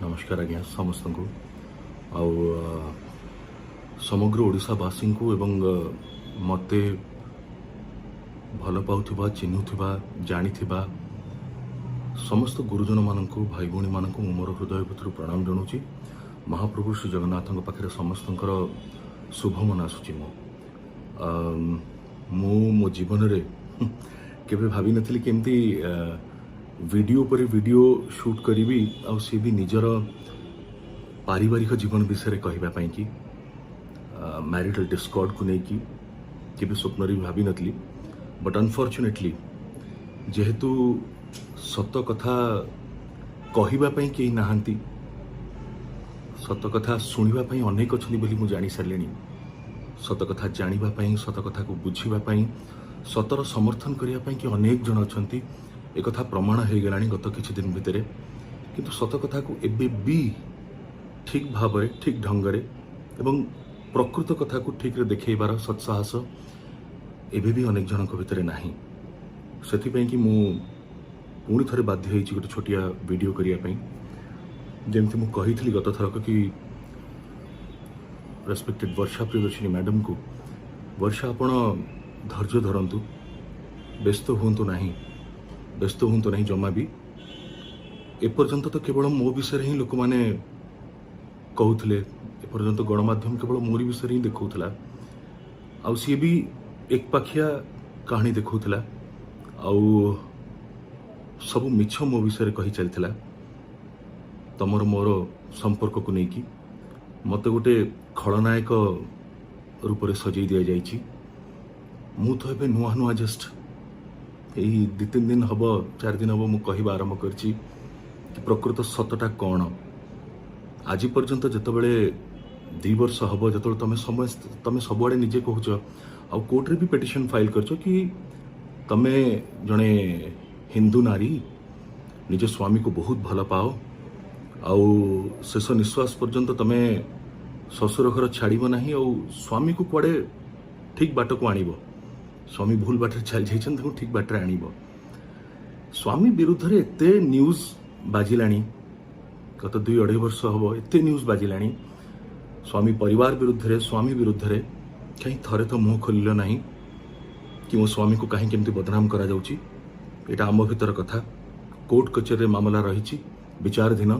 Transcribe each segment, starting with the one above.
नमस्कार आज्ञा समस्त को आउ समग्र ओडिशावासी को एवं मते भल पाउथिबा चिन्हुथिबा जानिथिबा समस्त गुरुजन मानक भाई भौणी मानक मोर हृदय भितर प्रणाम जनाऊँगी। महाप्रभु श्री जगन्नाथ पाखे समस्त शुभ मन आसूची मो जीवन रे केवे भावी नथिली केमती वीडियो पर वीडियो शूट करी आ सी भी निजर पारिवारिक जीवन विषय कहवाई कि मैरिटल डिस्कॉर्ड को लेकिन केवे स्वप्न भी भावी नथली बट अनफॉर्चुनेटली जेहेतु सत कथा कहवाई कहीं नहांती सत कथा शुणापी अनेक अच्छा बोली मुझे जानी सारे सत कथा जानापी सत कथा को बुझापी सतर समर्थन करने कि अनेक जन अच्छा एक कथा प्रमाण हो गला गत किछि दिन भितर किंतु सत कथा को एबे भी ठीक भाव ठीक ढंग एवं प्रकृत कथा को ठीक रे देखैबार सत्साहस एबे भी अनेक जन भितर नाही से कि मु पुणी थे बाध्य होइछि गोटे छोटिया वीडियो करने जमती मु कही गत थरक कि रेस्पेक्टेड वर्षा प्रियदर्शिनी मैडम को वर्षा आपण धैर्य धरंतु व्यस्त हुंतु नाही व्यस्त हूँ नहीं जमा भी एपर्यंत तो केवल मो विषय ही लोक मैंने कहते एपर्यंत गणमाध्यम केवल मोरी विषय ही देखा आउ सी भी एक पाखिया कहानी देखा आउ सब मिछ मो विषय कही चलता तमर मोर संपर्क को लेकिन मत गोटे खलनायक रूप से सजई दि जाइए मु तो ए नुआ नुआ जस्ट यही 2-3 दिन हम 4 दिन हम मुझे आरंभ कर प्रकृत सतटा कौन आज पर्यंत जितेबले 2 वर्ष हम जो तुम सबुआड़े निजे कहूच आ कोर्टे भी पिटिशन फाइल कर कि तमे जड़े हिंदू नारी निज स्वामी को बहुत भल पाओ आउ शेष निश्वास पर्यंत तमे ससुर घर छाड़ब ना स्वामी को कुआड़े ठीक बाट को आणब स्वामी भूल बाटर चल जाइए ठीक बाटर आणब स्वामी विरुद्ध रे एते न्यूज बाजिला गत 2-2.5 वर्ष हम एते न्यूज बाजिला स्वामी परिवार विरुद्ध रे स्वामी विरुद्ध रे कहीं थरे तो मुह खोल ना कि मो स्वामी को कहीं केमती बदनाम करा जाउची एटा आम भीतर कथा कोर्ट कचेरी मामला रही विचाराधीन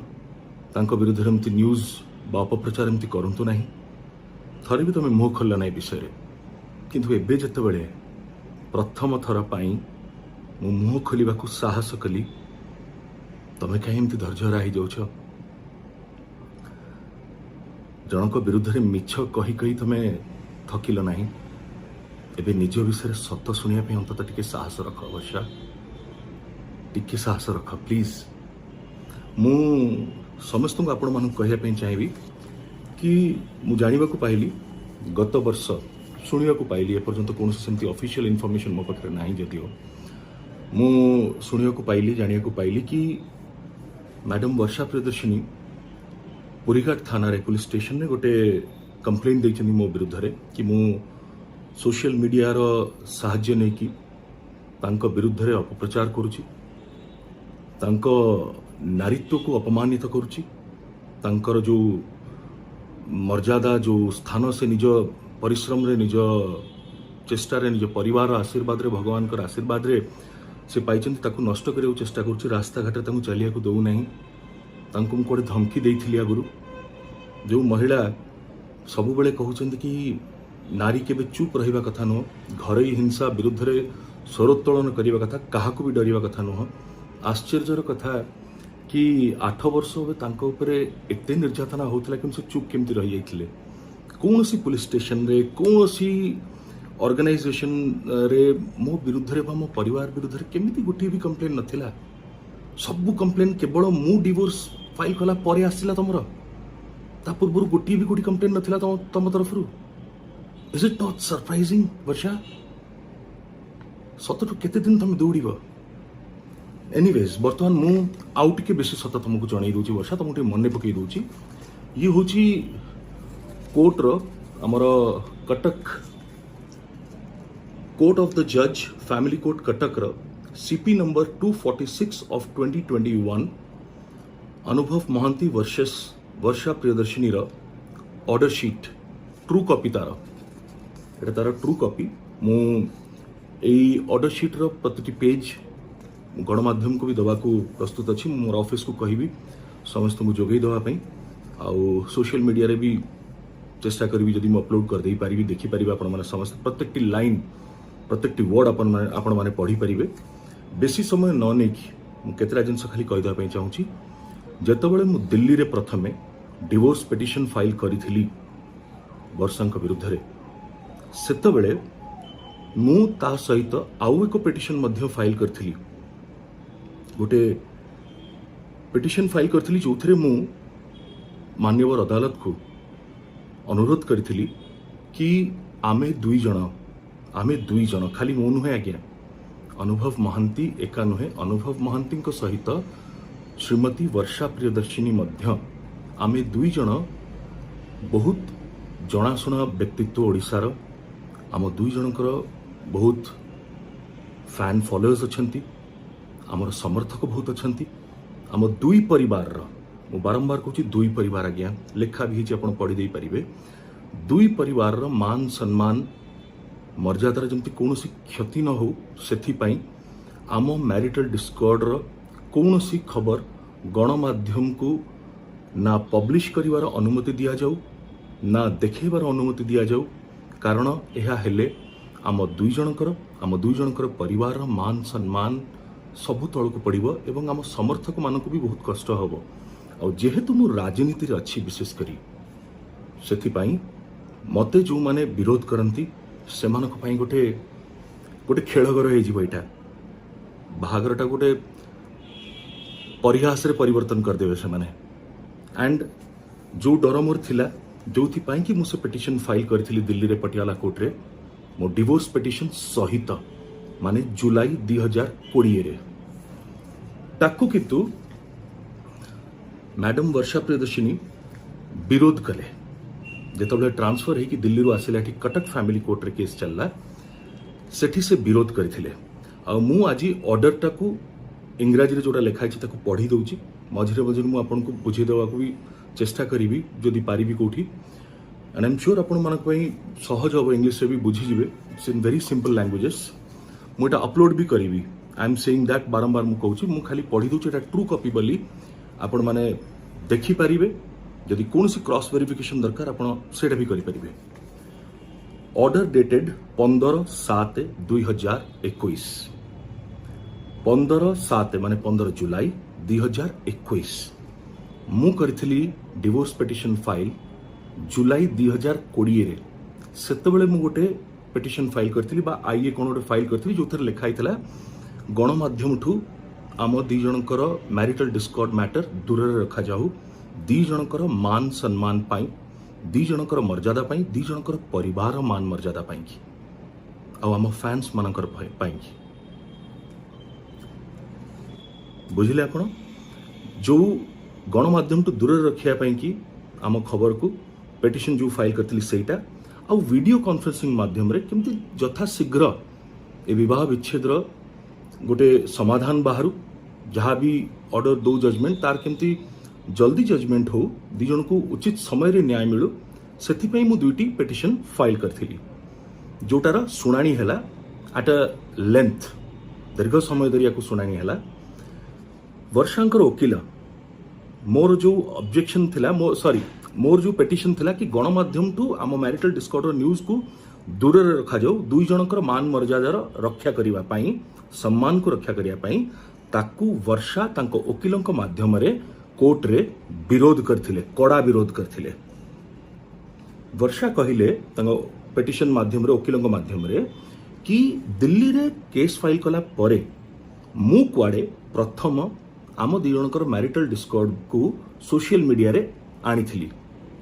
तांको विरुद्ध एमती न्यूज बा अपप्रचार एमती करंतु नाही थरे भी तुम मुह खोल ना विषय किंतु एबे जतबेले प्रथम थर पाई मु मुह खोलिबा को साहस कली तमे कहीं एमती धैर्य हरा जाउछ जनक विरुद्ध रे मिछ कही कही तमे थकिल नाही एबे निज विषय सत शुनिया पे अंतत टिके साहस रख वर्षा टिके साहस रख प्लीज मु समस्त को आपण मानक कहया पे चाहिबी कि मु जानिबा को पाइली गत वर्ष शुणा को पाइली एपर्यंत कौन सेमती ऑफिशियल इनफॉरमेशन मो पाखे ना जदियो मु शुणा को पाइली जानिया को पाइली कि मैडम वर्षा प्रियदर्शिनी पुरीघाट थाना रे पुलिस स्टेशन में गोटे कंप्लेंट देइछनी मो विरुद्ध रे कि मु सोशल मीडिया रो सहाय्य नै कि तांको विरुद्ध रे अपप्रचार करूची तांको नारीत्व को अपमानित करूची तांकर जो मर्यादा जो स्थान से निज परिश्रम रे निज चेष्टा रे निज परिवार आशीर्वाद रे भगवान कर आशीर्वाद रे से पाइछन ताकू नष्ट करियो चेष्टा करूची रास्ता घाट ताकू चलिया को दउ नाही तांको मु कोडे धमकी देइथिली आगुरु जो महिला सब बेले कहउछन कि नारी केबे चुप रहिबा कथा नो घरे हिंसा विरुद्ध रे स्वरोत्तोलन करिबा कथा काहाकू भी डरिबा कथा नो आश्चर्यर कथा कि 8 वर्ष होबे तांको ऊपर एते निर्यातना होतला कि से चुप केमती रहि जाइथिले कौन सी पुलिस स्टेशन रे कौन सी ऑर्गेनाइजेशन रे मो विरुद्ध रे मो परिवार विरुद्ध रे केमिति गोटे भी कंप्लेन नथिला सब कंप्लेन केवल मु डिवोर्स फाइल कला परे आसिला तमरो ता पूर्व गोटे भी कंप्लेन नथिला तम तरफ रु इज इट नॉट सरप्राइजिंग वर्षा सतटू केते दिन तुम दौड़ब एनीवेज बर्तमान मु आउ टिके बेसी सत तुमको जणै दउची वर्षा तुमको मन पकई दउची ये होची कोर्ट रो आमर कटक कोर्ट ऑफ द जज फैमिली कोर्ट कटक रो CP number 246 of 2021 Anubhav Mohanty versus Varsha Priyadarshini order sheet true copy तार ट्रू कॉपी मु ऑर्डर शीट प्रति पेज गणमाध्यम को भी दवा को प्रस्तुत अच्छी मोर ऑफिस को कहि समस्त को जोगई देवाई आउ सोशल मीडिया रे भी चेष्टा करी जदि अपलोड कर दे पारि देखि पारि आपण माने समस्त प्रत्येक लाइन प्रत्येक वर्ड आपण माने पढ़ी पारिबे बेसी समय न नहीं केतरा जिनस खाली कहि देबा चाहूँगी जेतेबेले मु दिल्ली रे प्रथमे डिवोर्स पिटिशन फाइल करी वर्षा विरुद्ध रे सेतेबेले मु ता सहित आउ एक पिटिशन मध्य फाइल करथिली गोटे पिटिशन फाइल करथिली जोथरे मु मान्यवर अदालत को अनुरोध करथिली कि आमे दुई जन खाली मु नुहे आज्ञा अनुभव महांती एका नुहे अनुभव महांती सहित श्रीमती वर्षा प्रियदर्शिनी मध्य आमे दुई जन बहुत जनाशुना व्यक्तित्व ओडिशार आम दुई जनकर बहुत फैन फॉलोअर्स अच्छंती आमर समर्थक बहुत अच्छंती आम दुई परिवार मु बारंबार कहूँ दुई परिवार आज्ञा लेखा भी आप पढ़ी दे पारिबे दुई परिवार मान सम्मान मर्यादार जमती कौनसी क्षति न हो सेथिपाई आम मैरिटल डिस्कॉर्ड कौनसी खबर गणमाध्यम को ना पब्लिश करिवार अनुमति दिया जाऊ ना देखेबार अनुमति दिया जाऊ कारण यह हेले आम दुई जनकर परिवार मान सम्मान सबु तलक पड़िबो एवं आम समर्थक मानक भी बहुत कष्ट हबो आ जेहेतु मु राजनीति रे अच्छी विशेष करी सेथिपाई मते जो माने विरोध करंती सेमानक पई गोटे गोटे खेलघर हो जीवो बाहागरटा गोटे परिहास रे परिवर्तन करदेवे से माने एंड जो डर मोर थिला जो कि मुझे पिटिशन फाइल करी दिल्ली रे पटियाला कोर्ट रे मो डिवोर्स पिटिशन सहित माने जुलाई 2020 रे ताकू किंतु मैडम वर्षा प्रियदर्शिनी विरोध कले जेतबले ट्रांसफर है कि दिल्ली रो आसिला कि कटक फैमिली कोर्ट रे केस चलला सेठी से विरोध करथिले आ मु आज ऑर्डर टाकू इंग्राजी रे जोटा लिखा है ताकू पढ़ी दउची मझिरे मझिरे मु आपन को बुझे देवा को भी चेष्टा करी जदि पारिबी कोठी एंड आई एम श्योर आपण मानक पई सहज हो इंग्लिश रे भी बुझी जिवे it's in very simple languages मुटा अपलोड भी करी आई एम सेइंग दैट बारंबार मु कहूची मु खाली पढ़ी दउची एटा ट्रू कॉपी बोली आपण माने देखि पारिबे जदि कोनसी क्रॉस वेरिफिकेशन दरकार आपण सेटा भी करि पारिबे ऑर्डर डेटेड 15/7/2021 15/7 माने 15 जुलाई 2021 मु करथिली डिवोर्स पिटिशन फाइल जुलाई 2020 रे सेतेबेले मु गोटे पिटिशन फाइल करथिली बा आईए कोन गोटे फाइल करथिली जोथर लिखा हितला गणमाध्यम ठू आम दी जनकर मैरिटल डिस्कॉर्ड मैटर दूर रखा जाऊ दी जनकर मान सम्मान पाई दी जनकर मर्यादा पाई दी जनकर परिवार मान मर्यादा पाई आम फैंस मानकर पाई बुझिले आपण जो गणमाध्यम टू दूर रखिया पाई कि आम खबर को पिटिशन जो फाइल करथिली सेटा आ वीडियो कॉन्फ्रेंसिंग माध्यम रे केमती यथा शीघ्र ए विवाह विच्छेद गोटे समाधान बाहर जहाँ भी ऑर्डर दो जजमेंट तार केमती जल्दी जजमेंट हो दी जन को उचित समय रे न्याय मिलू सेथिपई मु दुईटी पिटिशन फाइल करथिली जोटार सुनानी हैला एट अ लेंथ दीर्घ समय धरिया को सुनानी हैला वर्षांकर वकील मोर जो ऑब्जेक्शन थिला मोर जो पिटिशन थिला कि गणमाध्यम टू आम मैरिटल डिस्कॉर्डर न्यूज को दूर रखा जाऊ दुई जनकर मान मर्यादार रक्षा करिवा पाई सम्मान को रक्षा करिया पाई ताकू वर्षा तांको वकीलंक माध्यम रे कोर्ट रे विरोध करथिले कड़ा विरोध करथिले वर्षा कहिले तांको पिटिशन माध्यम रे वकीलंक माध्यम रे कि दिल्ली रे केस फाइल कला परे मु कुआडे प्रथम आम दी जनकर मैरिटल डिस्कॉर्ड को सोशल मीडिया रे आनीथिली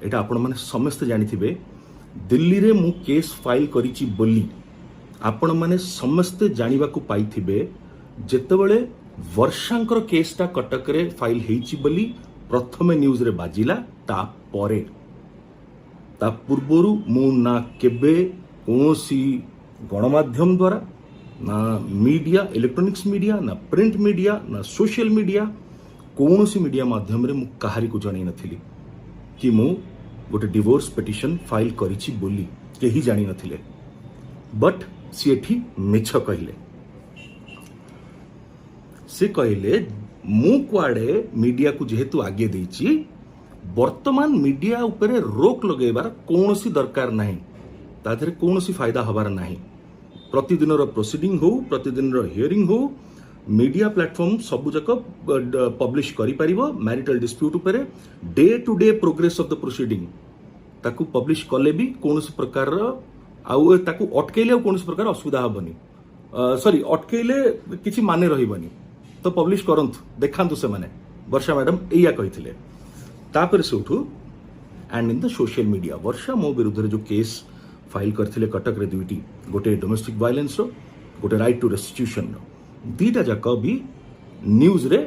एटा आपण माने समस्त जानिथिबे दिल्ली रे मु केस फाइल करिछि बोली आपण माने समस्त जानिबा को पाइथिबे जेतेबेले वर्षांकर केसटा कटक रे फाइल हेछि बोली प्रथमे न्यूज रे बाजिला ता परे ता पूर्वरु मु ना केबे कोनोसी गणमाध्यम द्वारा ना मीडिया इलेक्ट्रॉनिक्स मीडिया ना प्रिंट मीडिया ना सोशल मीडिया कौन सी मीडिया माध्यम रे मु कहारी को जणी नथिली कि मु गोटे डिवोर्स पिटिशन फाइल करिछि बोली केही जानी नथिले बट सी एठी मिछ कहले से कहले मु कुआडे मीडिया को जेहेतु आगे देछि वर्तमान मीडिया उपरे रोक लगेबार कौन सी दरकार नहीं ताधरे कौन सी फायदा हबार नहीं प्रतिदिन प्रोसीडिंग हो प्रतिदिन हियरिंग हो मीडिया प्लेटफॉर्म सबु जक पब्लिश करि परिबो मैरिटल डिस्प्यूट उपरे day to day progress of the proceeding ताकू पब्लिश कले भी कौन सी प्रकार आउ ताकू अटकेले कौन सी प्रकार असुविधा हबनी सॉरी अटकेले किछि माने रहिबनी तो पब्लिश करंतु देखांतु से माने वर्षा मैडम एया कहिथिले तापर से उठू and in the social media Varsha मो विरुद्ध जो केस फाइल करथिले कटक रे दुईटी गोटे डोमेस्टिक वायलेंस रो गोटे राइट टू रेस्टिट्यूशन रो दीटा जाक भी न्यूज रे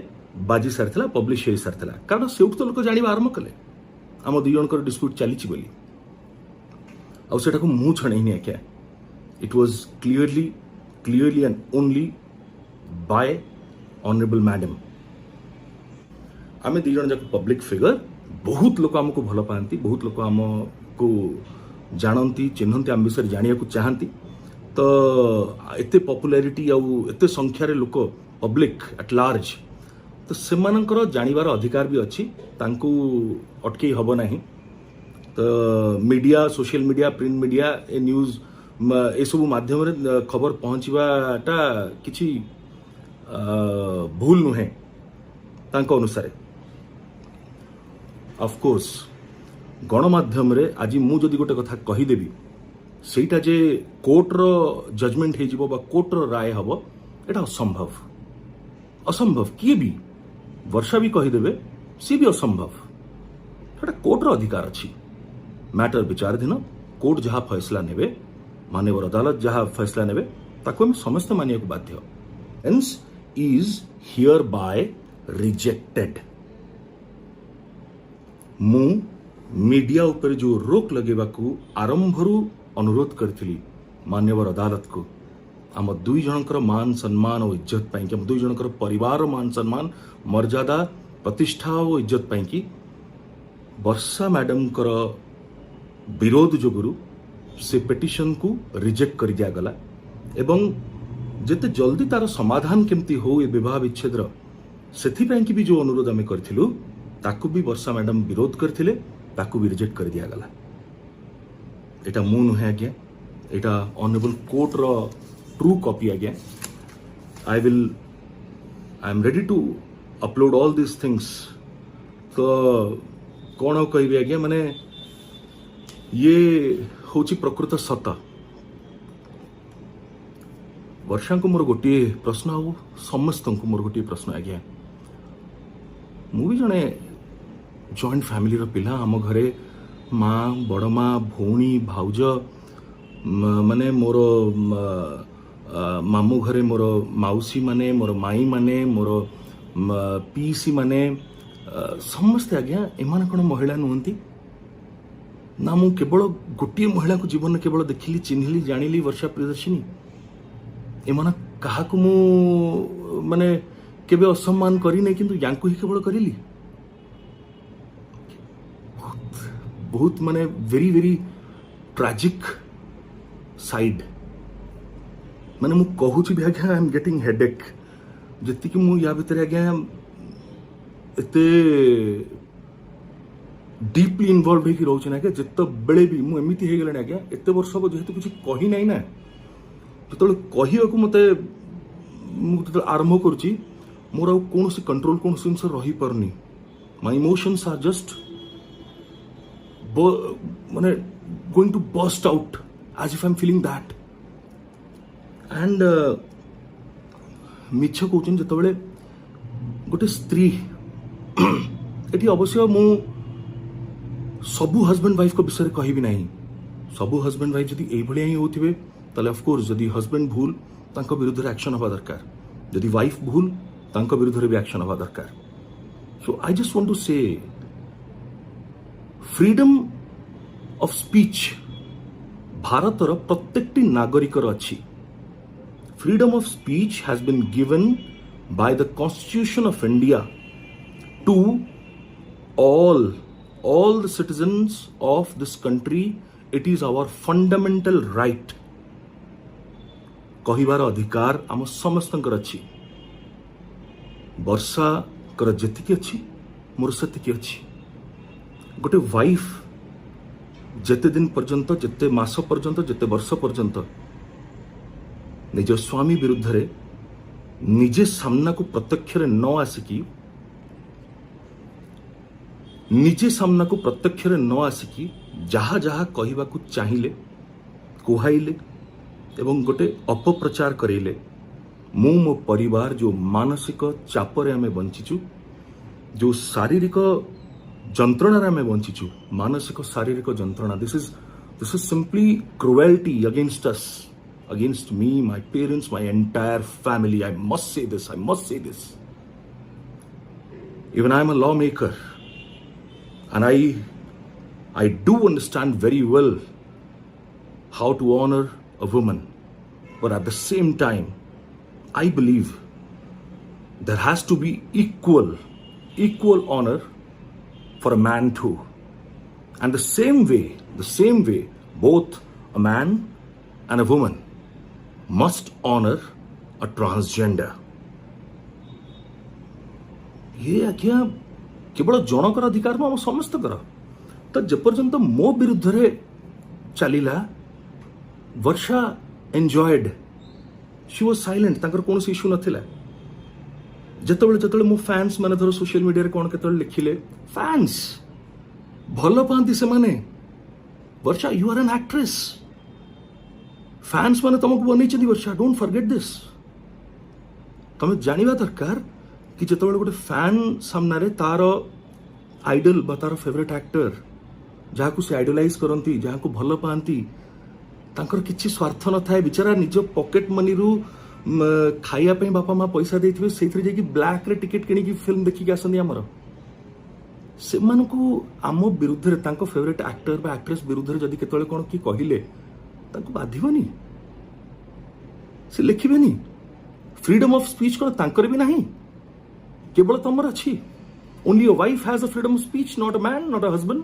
बाजी सारथिला पब्लिश हे सारथिला कारण सेउठ तो लोक जानिबा आरंभ कले आम दुई जनकर डिस्प्यूट चलीछि बोली आ सेटा को मु छणैनी क्या it was clearly and only by honourable madam आमे दुई जन जाक पब्लिक फिगर बहुत लोक आमको भल पाती बहुत लोक आमको जानती चिन्हती आम विषय जानिया को चाहती तो एते पॉपुलैरिटी आउ एते संख्यार लोक पब्लिक एट लार्ज तो सेमानकर जानिबार अधिकार भी अच्छी तांको अटकई हब नहीं तो media social media print media ए न्यूज ए सब माध्यम रे खबर पहुंचवाटा किछि भूल नुहे तांको अनुसार ऑफ कोर्स गणमाध्यम रे आज मु जदि गोटे कथा कहीदेवी सेटा जे कोर्ट रो जजमेंट हे जिवो बा कोर्ट रो राय हबो एटा असंभव किए भी वर्षा भी कहीदेवे सी भी असंभव एटा कोर्ट रो अधिकार अछि मैटर विचाराधीन कोर्ट जहाँ फैसला नेबे माननीय अदालत जहाँ फैसला नेबे ताको हम समस्त मानिया को बाध्य hence is here bye rejected मु मीडिया ऊपर जो रोक लगेबा को आरंभरू अनुरोध करथिली मान्यवर अदालत को आम दुई जनकर मान सम्मान और इज्जत पाई कि दुई जनकर परिवार मान सम्मान मर्यादा प्रतिष्ठा और इज्जत पाई कि वर्षा मैडम कर विरोध जोगुरु से पिटिशन को रिजेक्ट कर दिया गला एवं जेते जल्दी तार समाधान केमती हो ए विवाह विच्छेद सेथि पाई कि भी जो अनुरोध आमे करथिलु ताकू भी वर्षा मैडम विरोध करथिले ताकू भी रिजेक्ट कर दिया गला एटा मु नुहे आज्ञा एटा ऑनरेबल कोर्ट रो ट्रू कॉपी आज्ञा I am ready to upload all this things तो कौन कहबी आज्ञा माने ये होची प्रकृत सत वर्षा को मोर गोटे प्रश्न आ समस्त को मोर गोटे प्रश्न आज्ञा मु भी जने जॉइंट फैमिली रो पिला आम घरे माँ बड़ माँ भौणी भाउज माने मोर मामू घरे मोर माउसी माने मोर माई माने मोर पीसी माने समस्ते आज्ञा एमान कौन महिला नुहंती ना मु केवल गोटे महिला को जीवन केवल देखिली चिन्हिली जानिली वर्षा प्रियदर्शिनी एमान कहा को मु माने केबे असम्मान करी नै किंतु यांको ही केवल करिली बहुत माने वेरी वेरी ट्रेजिक साइड माने मु कहूची भी आज्ञा आई एम गेटिंग हेडेक जति कि मु या भीतर आज्ञा एते डीपली इन्वॉल्व होगी रोचे ना जिते बेले भी मु एमती हो गलानी आज्ञा एते वर्ष हम जेहेतु किसी कही ना ना जो कहू मत मुझे आरंभ करुच्ची मोर आ कौन कंट्रोल कौन जिन रही पारनी माय इमोशंस आर जस्ट माने going to burst out as if I am feeling that and मिछ कहते जिते गोटे स्त्री ये अवश्य मु सबू हजबैंड वाइफ को विषय कहबी ना सबू हजबैंड वाइफ जब यही ही होते ताले ऑफकोर्स जदि हजबैंड भूल तांको विरुद्ध एक्शन हवा दरकार जदि वाइफ भूल तांको विरुद्ध भी एक्शन हवा दरकार so I just want to say freedom of speech भारतर प्रत्येकटी नागरिकर अच्छी freedom of speech has been given by the constitution of India to all the citizens of this country. It is our fundamental right. कहिबार अधिकार आम समस्तंकर अच्छी. वर्षा कर जेतिकी अच्छी मोर सेतिकी अच्छी. गोटे वाइफ जेते दिन पर्यंत जेते मास पर्यंत जेते वर्ष पर्यंत निज स्वामी विरुद्ध रे निजे सामना को प्रत्यक्ष न आसिकी निजे सामना को प्रत्यक्ष न आसिकी जहा जहा कहवा को चाहिए कुहाइले एवं गोटे अपप्रचार करेले मो परिवार जो मानसिक चापरे आमे बंचीचु जो शारीरिक जंत्रणा आमे बंचीचु मानसिक शारीरिक जंत्रणा this is simply cruelty against us against me, my parents, my entire family. I must say this. Even I am a lawmaker and I do understand very well how to honor a woman, but at the same time I believe there has to be equal honor for a man too, and the same way both a man and a woman must honor a transgender. ये आज्ञा केवल जनकर अधिकार आम समस्त कर तो जेपर्यंत मो विरुद्ध रे चलिला वर्षा एंजॉयड शी वाज साइलेंट तांकर कौन इश्यू नथिला जेतबेले मो फैंस माने धर सोशल मीडिया रे कोन केतबेले लिखिले फैंस भलो पांती से माने Varsha you are an actress fans माने तुमको बनी वर्षा डोंट फॉरगेट दिस तुम जानिबा दरकार कि जेतबेले गोटे फैन सामना रे तार आइडल बा तार फेवरेट एक्टर जहाँ को से आइडलाइज करती जहाँ को भल पाती तांकर किछि स्वार्थ न थाए बिचारा निज पॉकेट मनी रु खाइया पे बापा माँ पैसा देथिबे सेथरे जाकी ब्लैक रे टिकट किनी की फिल्म देखि के आसंदी हमर से मानको आम विरुद्ध रे तांको फेवरेट एक्टर बा एक्ट्रेस विरुद्ध रे जदी केतले कोन की कहिले तांको बाधिबनी से लिखिबेनी फ्रीडम ऑफ स्पीच कोन तांकर भी नहीं केवल तमर अछि only a wife has a freedom of speech not a man not a husband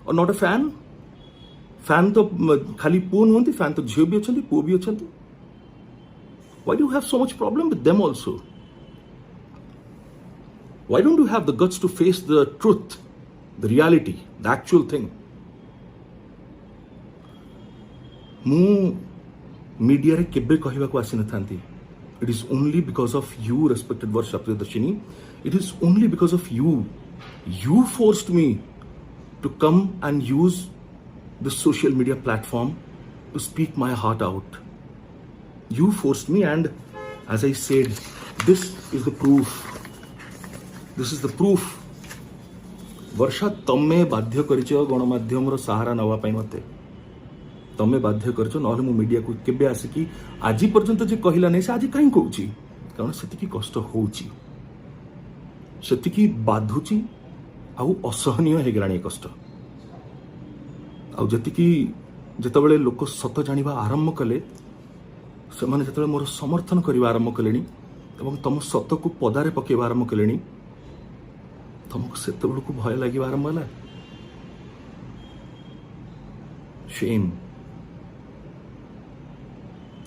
और नॉट अ फैन फैन तो खाली पुओ नुहंती फैन तो झियो भी अछंती पुओ भी अछंती why do have so much problem with them also why don't you have the guts to face the truth the reality the actual thing मु मीडिया रे केबे कहबा को आसी न थांती it is only because of you respected Varsha Priyadarshini it is only because of you forced me to come and use the social media platform to speak my heart out. You forced me, and as I said, this is the proof. This is the proof. वर्षा तमे बाध्य करिच गणमाध्यम रो सहारा नवा पई मते तमे बाध्य करिच नहले मु media को केबे आसी कि आज पर्यंत जे कहिला नै से आज काई कहूची कारण सेति की कष्ट होउची सेति की बाधुची आउ असहनीय हे गलाणी कष्ट आउ जति की जेतबेले लोक सत जानिबा आरंभ कले से माने जेतबेले मोर समर्थन करिबा आरंभ कलेनी एवं तम सत को पदारे पकेबा आरंभ कलेनी तुमको सेतबेले को भय लागि आरंभ होला shame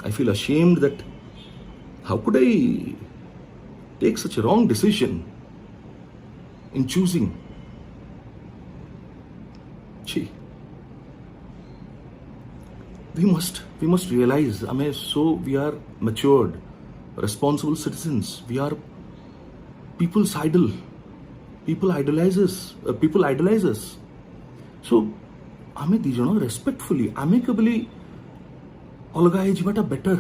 I feel ashamed that how could I take such a wrong decision in choosing Gee. We must realize we are matured responsible citizens we are people's idol people idolize us so आमे दी जण respectfully आमे केबली अलगा हे जीवाटा better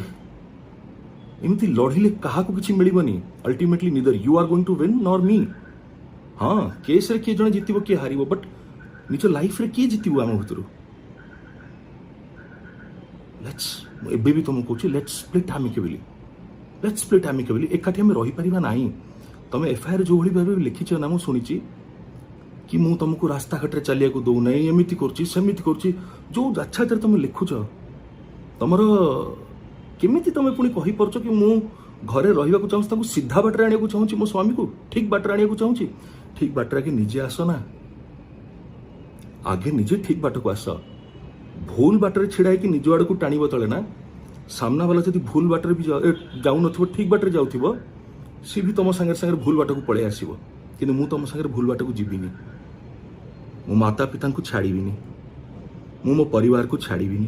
एमती लड़िले कहा को किछि मिलिबनी ultimately neither you are going to win nor me हाँ केस रे किए जण जितिबो किए हारिबो बट निज लाइफ रे किए जितिबो आम भीतर लेट्स एबे भी तुमको कहूँ लेट्स स्प्लिट आमिकेबली एकाठी आम रही पारिबा नाही तमे एफआईआर जो भली भाबे लिखिछ ना मु सुनिछि कि मु तुमको रास्ता घाट रे चलिया को दो नहीं एमिति करछि सेमिति करछि जो अच्छा तेरे तुम लिखुछ तमर केमिति तमे पुनी कहि परछ कि मु घरे रहिबा को चाहूँ ताकू सीधा बाटरे आनिया को चाहूँ मो स्वामी को ठीक बाटरे आनिया को चाहूँ ठीक बाटर के निजे आस ना, आगे निजे ठीक बाट को आस। भूल बाटर छिड़ा कि निज आड़ को टाणव तले ना, सामना वाला जब भूल बाटर भी जाऊ न ठीक बाटर जाऊ सी भी तुम सागर सागर भूल बाट को पलि आसो, कि मु तुम सागर भूल बाट को जीविनी। मो माता पिता को छाड़बी, मु मो परिवार को छाड़बी,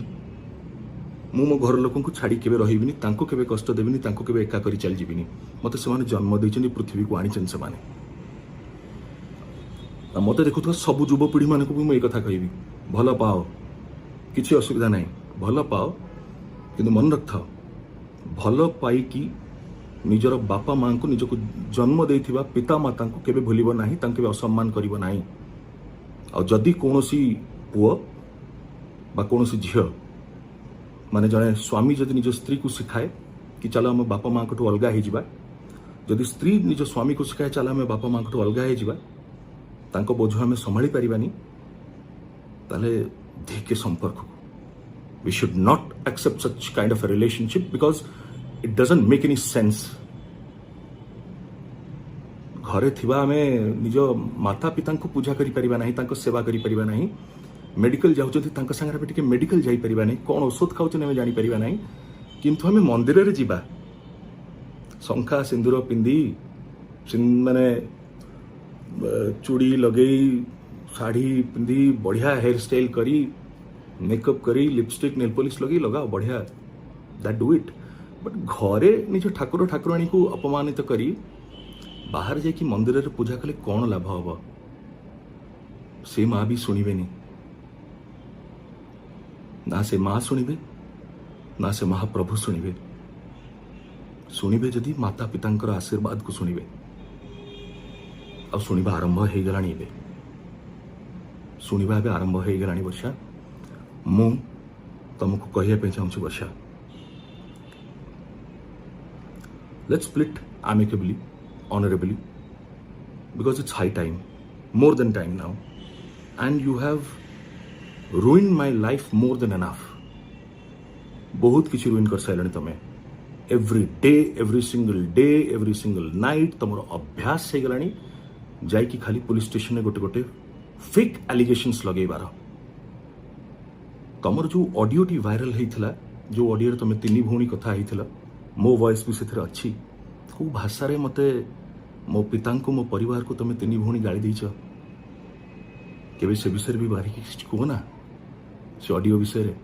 मु मो घर लोक छाड़ी केवे रहीबिनी, तांको केवे कष्ट देबिनी, तांको केवे एका करी चल जीविनी। मते से जन्म देइछन्ती, पृथ्वी को आनिछन से माने। मत देखुवा सब युवपीढ़ी मान को भी मुझे कथा कहबी, भल पाओ, किसी असुविधा नहीं, भल पाओ, कि मन रख था भल पाई निजर बापा माँ को निजक जन्म देथिबा पिता माता को केबे भूलिबो नाही, तांके असम्मान करिबो नाही। आ जदि कोनोसी पुओ बा कोनोसी झियो माने जने स्वामी जदि निज स्त्री को सिखाए कि चलो आम बापा माँ को अलगा हो जावा, जदि स्त्री निज स्वामी को सिखाए चलो आम बापा माँ को अलगा हो जावा, तांको बोझ आम संभाली पारिबानी, ताले धीके संपर्क we should not accept such kind of a relationship because it doesn't make any sense। घरे थिबा आमे निज माता पिता को पूजा करि परिबा नाही, तांको सेवा करि परिबा नाही, मेडिकल जाउछथि तांको संगे आमे टिके मेडिकल जाई परिबा नाही, कोन औषध खाउछन आमे जानि परिबा नाही, किंतु आमे मंदिर रे जिबा शंखा सिंदूर पिंदी माने चूड़ी लगेई साड़ी पिंदी बढ़िया हेयर स्टाइल करी मेकअप करी लिपस्टिक नेल पॉलिश लगे लगाओ बढ़िया, दैट डू इट। बट घरे निज ठाकुर ठाकुराणी को अपमानित करी बाहर जाकि मंदिर रे पूजा कले कौन लाभ हम? से माँ भी शुणिबेनी ना, से माँ शुणिबे ना से महाप्रभु शुणिबे। शुणिबे जदि माता पितांकर आशीर्वाद को शुणिबे। अब शुणिबा आरंभ हो गलानी, एबे शुणिबा एबे आरंभ हो गलानी। वर्षा मु तुमको कहया पे चाहूँ Varsha, let's split amicably, honorably, because it's high time, more than time now, and you have ruined my life more than enough। बहुत किसी रुइन कर साइलनी तमें, every day every single night तुम अभ्यास हो गलानी जाई कि खाली पुलिस स्टेशन में गोटे गोटे फेक एलिगेशंस लगेबार। तमर जो ऑडियो टी वायरल होता, जो ऑडियो तुम तीन भौणी कथा होता, मो वॉइस भी से अच्छी, को भाषा रे मते मो पिता को मो परिवार को तुम तीन भौणी गाड़ी देच, केबे से विषय भी बाहर कह ना, से ऑडियो विषय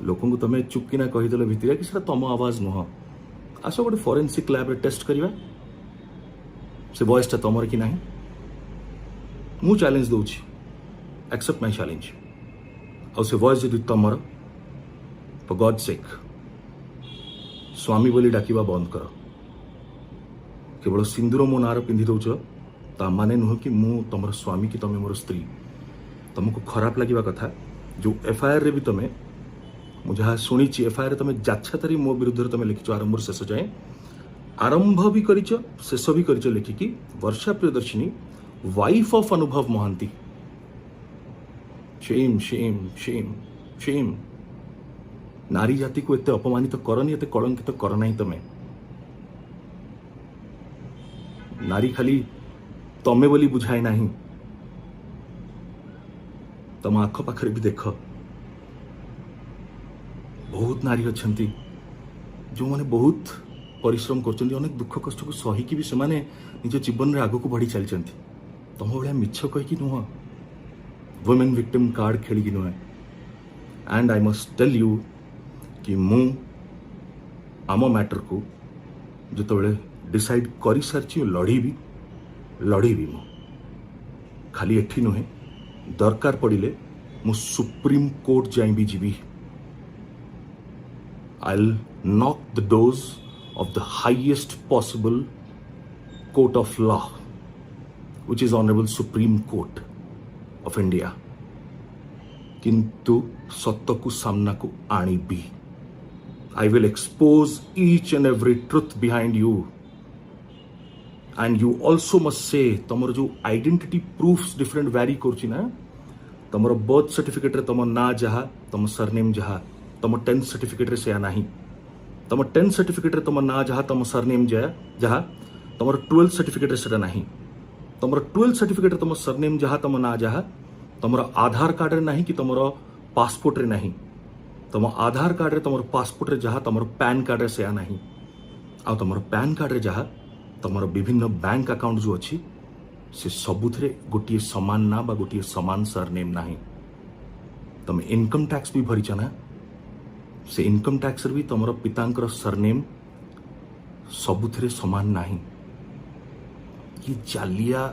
लोक तुम चुपकिना कहीदेल भितर कि सर तुम आवाज नुह, आस गोटे फॉरेंसिक लैब रे टेस्ट करवा से वॉइस टा तुमर कि ना। मु चैलेंज दूची, एक्सेप्ट माय चैलेंज। और से वॉइस जदि तुमर, फॉर गॉड सेक स्वामी बोली डाकिबा बंद कर। केवल सिंदूर मो नार पिंधि दौच ता माने नुह कि मु तुमर स्वामी कि तुम मोर स्त्री। तुमको खराब लगे कथा जो एफआईआर रे भी तुम मुझे जहाँ शुणी एफआईआर तुम जाछातारी मो विरुद्ध तुम लिखिच आरंभ शेष जाए, आरंभ भी करिच शेष भी करिच लिखिकी Varsha Priyadarshini wife of Anubhav Mohanty. Shame shame shame shame. नारी जाति को एते अपमानित करनी, एते कलंकित कर नहीं तमें। नारी खाली तमे बोली बुझाए नहीं, तम आख पाखरे भी देख बहुत नारी अच्छी जो माने बहुत परिश्रम कर, अनेक दुख कष्ट को सहीकि भी सेमाने निज जीवन में आगक बढ़ी चलती। तुम भाया मिछ कहीकि नुह, वुमेन विक्टिम कार्ड खेलिकी नुहे। And I must tell you कि मु आम मैटर को जो डिसाइड कर सारी लड़ी मु खाली एठी नुहे, दरकार पड़िले मु सुप्रीम कोर्ट जाई भी जीवी। I'll knock the doors of the highest possible court of law, which is Honorable Supreme Court of India. किंतु सत्य को सामना को आनी भी। I will expose each and every truth behind you. And you also must say, तमर जो identity proofs different vary करची ना, तमर birth certificate रे तमर ना जहा, तमर surname जहा, तम 10th सर्टिफिकेट रे से नहीं, तम 10th सर्टिफिकेट रे तम ना जहा तम सरनेम जहा, तमर 12th सर्टिफिकेट रे से नहीं। तुम 12th सर्टिफिकेट तुम सरनेम जहाँ तुम ना जहाँ तुम आधार कार्ड रे नहीं कि तुम पासपोर्ट रे नहीं तुम आधार कार्ड रे तुम पासपोर्ट रे जहाँ तुम पैन कार्ड रे से नहीं आ तुम पैन कार्ड रे जहाँ तुम विभिन्न बैंक अकाउंट जो अच्छी से सबुथे गोटे समान ना बा गोटे समान सरनेम ना तुम इनकम टैक्स भी भरीच ना से इनकम टैक्स भी तुम पितांकर सरनेम सबुथे समान ना ये चालिया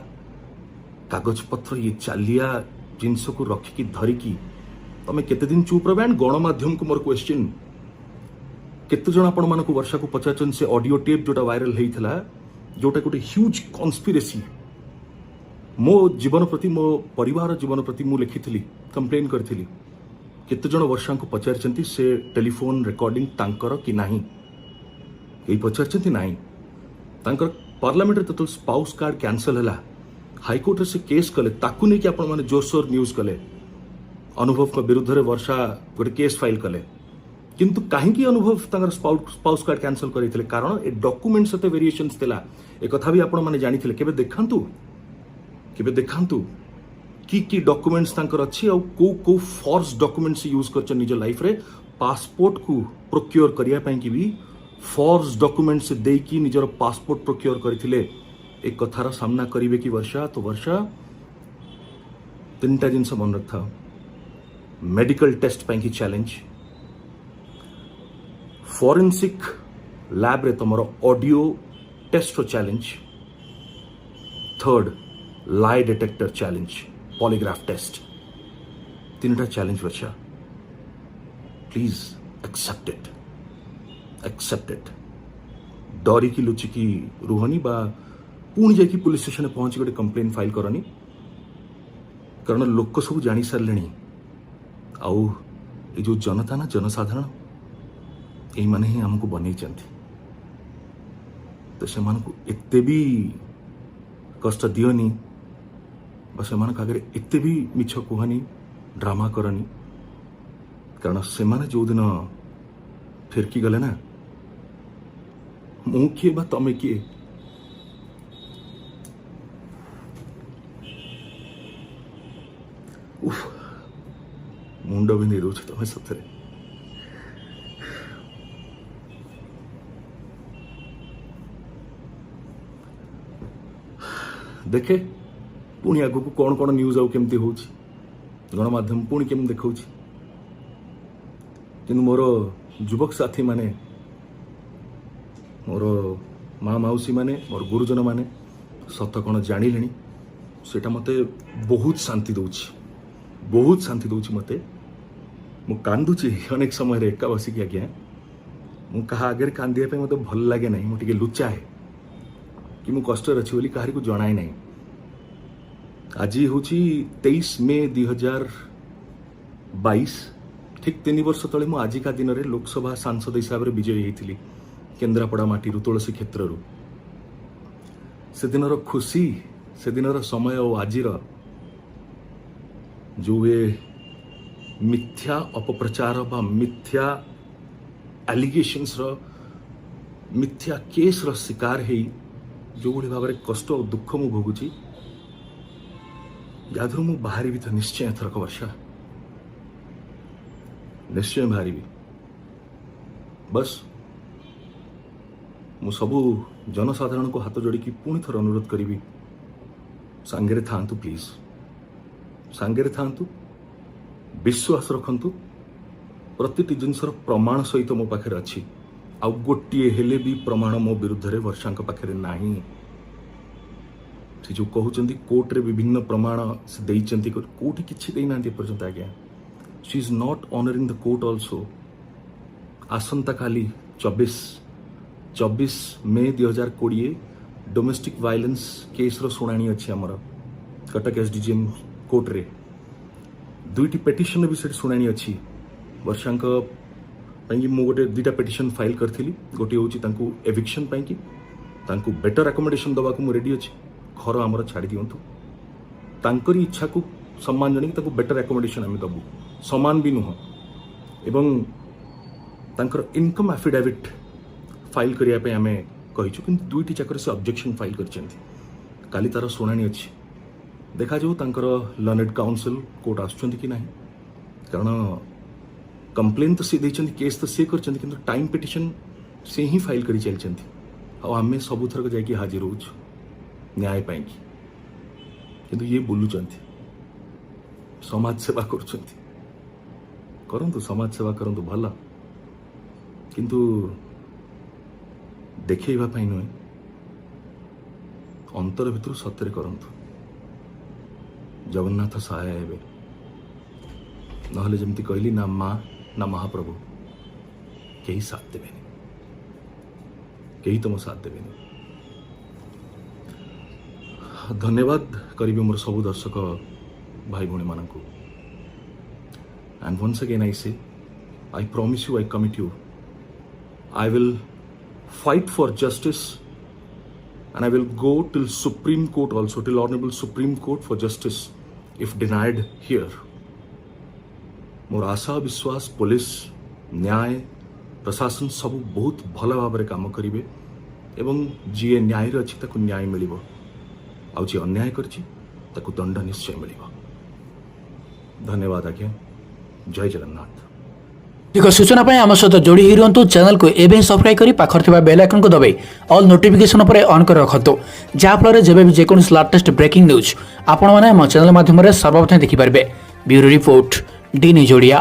कागज पत्र ये चालिया जिनस को रखिकी धरिकी तुम केते दिन चुप रह गणमाध्यम को मोर क्वेश्चन केते जन आपण मानक वर्षा को पचारचन से ऑडियो टेप जोटा वायरल होइथला जोटा गोटे ह्यूज कन्स्पिरेसी मो जीवन प्रति मो परिवार जीवन प्रति मु लिखिथिली कंप्लेन करथिली केते जन वर्षा को पचारचंती से टेलीफोन रिकॉर्डिंग तांकर कि नाही एई पचारचंती नाही तांकर पार्लियामेंट रे तो स्पाउस कार्ड कैंसल हला हाईकोर्ट से केस कले ताकू नहीं कि आपण माने जोरसोर न्यूज कले अनुभव के विरुद्ध रे वर्षा गोटे केस फाइल कले किंतु कहीं अनुभव तांकर स्पाउस कार्ड कैंसल करथिले कारण ए डॉक्यूमेंट सते वेरिएशंस थिला ए कथा भी आपण माने जानिथिले केबे देखांतु की डॉक्यूमेंट्स तांकर अच्छी आ को फॉर्स डॉक्यूमेंट्स यूज करछ निज लाइफ रे पासपोर्ट को प्रोक्योर करिया पई कि भी फॉर्स डॉक्यूमेंट्स दे की निजर पासपोर्ट प्रोक्योर करथिले एक कथार सामना करिवे कि वर्षा तो वर्षा तीनटा जिनस मन रखा मेडिकल टेस्ट पई की चैलेंज फोरेंसिक लैब रे तमरो audio test challenge third lie detector challenge polygraph test तीनटा challenge Varsha please accept it डरी की लुचि की रुहनी बा पुणी जाकि पुलिस स्टेशन पहुंची गोटे कंप्लेन फाइल करनी कारण लोक सब जानी सारे आउ ये जो जनता ना जनसाधारण यही माने ही हमको बनै तो से एते भी कष्ट दियोनी से आगे एते भी मिछ कहनी ड्रामा करनी कारण से जो दिन फिरकी गले ना मु किए बा तमे किए मुंड भी नहीं रोच तुम सतरे देखे पुणी आग को कौन कौन न्यूज आउ केमती हो गणमाध्यम पुणी केम देखा कि मोर युवक साथी माने मोर माँ मौसी माने मोर गुरुजन माने सत कौन जानिले सेटा मते बहुत शांति दौची मते मु कांदुची अनेक समय रे एका बसिक आज्ञा मु कहा आगे कांदिया पे मते भल लागे नहीं मु टिके लुचा है कि मु कष्ट अच्छी बोली कहारी को जनाए नहीं आज हूँ 23 मे 2022 ठीक 3 वर्ष तले मु आजिका दिन में लोकसभा सांसद हिसाब से विजयी होती केन्द्रापड़ा माटी तुलसी क्षेत्र से दिन खुशी से दिन समय और आज जो ये मिथ्या अपप्रचार बा मिथ्या एलिगेशंस मिथ्या केस शिकार है जो भाई भाव में कष्ट और दुख मु भोगुची यादू मु बाहरी भी तो निश्चय एथरक वर्षा निश्चय बाहरी बस मु सबू जनसाधारण को हाथ जोड़ी पुणी थर अनुरोध करी सांगे थांतु प्लीज सांगे थांतु विश्वास रखंतु प्रति जिनसर प्रमाण सहित मो पाखे अच्छी आ गोटे हेले भी प्रमाण मो विरुद्ध रे वर्षा पाखे नाही से जो कहते कोर्ट रे विभिन्न प्रमाण से देइचंती कोर्ट किछि देई ना पर्यंत आज्ञा she is not honouring the court also आसंता काली 24 मे 2020 डोमेस्टिक वायलेंस केस रो सुनानी अच्छी आमर कटक एसडीजीएम कोर्ट रे दुईटी पेटिशन भी से सुनानी अच्छी वर्षांक मु गोटे 2टा पेटिशन फाइल करी गोटे हूँ एविक्शन कि बेटर अकोमोडेशन दवाक मु रेडी अच्छी घर आमर छाड़ी दिंतु तांकरी इच्छा को सम्मान जन बेटर अकोमोडेशन आम दबू समान भी नुह एवं तांकर इनकम एफिडेविट फाइल करने आम कहीचु कि 2टी जाकर से ऑब्जेक्शन फाइल कर काली तार शुणाणी अच्छी देखा जाऊ तांकर लर्नेड काउंसिल कोर्ट आसुचंती कि नहीं कारण कंप्लेन तो सी देइचंती केस तो सी करचंती किंतु टाइम पिटिशन से ही फाइल करी चलचंती आमे सबु थरक जाइए हाजिर हो न्याय पाई किंतु ये बुलुचंती समाज सेवा करचंती करंतु समाज सेवा करंतु भला किंतु देखैबा पाई नुहे अंतर भितर सत्य करंतु जगन्नाथ सहाय हेबे नहले जमती कहली ना माँ ना महाप्रभु कहीं साथ देवेनि कहीं तुम साथ देवेनि धन्यवाद करी मोर सब दर्शक भाई भौणी मान एंड वंस अगेन आई से I promise you I commit you I will fight for justice and I will go till Supreme Court also, till Honorable Supreme Court for justice if denied here. मोर आशा विश्वास police न्याय प्रशासन सब बहुत भल भाव काम करेंगे एवं जी न्याय अच्छी ताकू न्याय मिल जी अन्याय करछि ताकू दंड निश्चय मिल धन्यवाद आज्ञा जय जगन्नाथ अधिक सूचना आम सहित जोड़ी रुहतु चैनल को एवं सब्सक्राइब कर पाखर थिबा बेल आइकन को दबाई ऑल नोटिफिकेशन पर ऑन कर रखतु जहाँफल जब भी जेकोसी लेटेस्ट ब्रेकिंग न्यूज आपण मैंने आम चैनल माध्यम सर्वप्रथम देखिपारे। ब्यूरो रिपोर्ट डी निजोड़िया।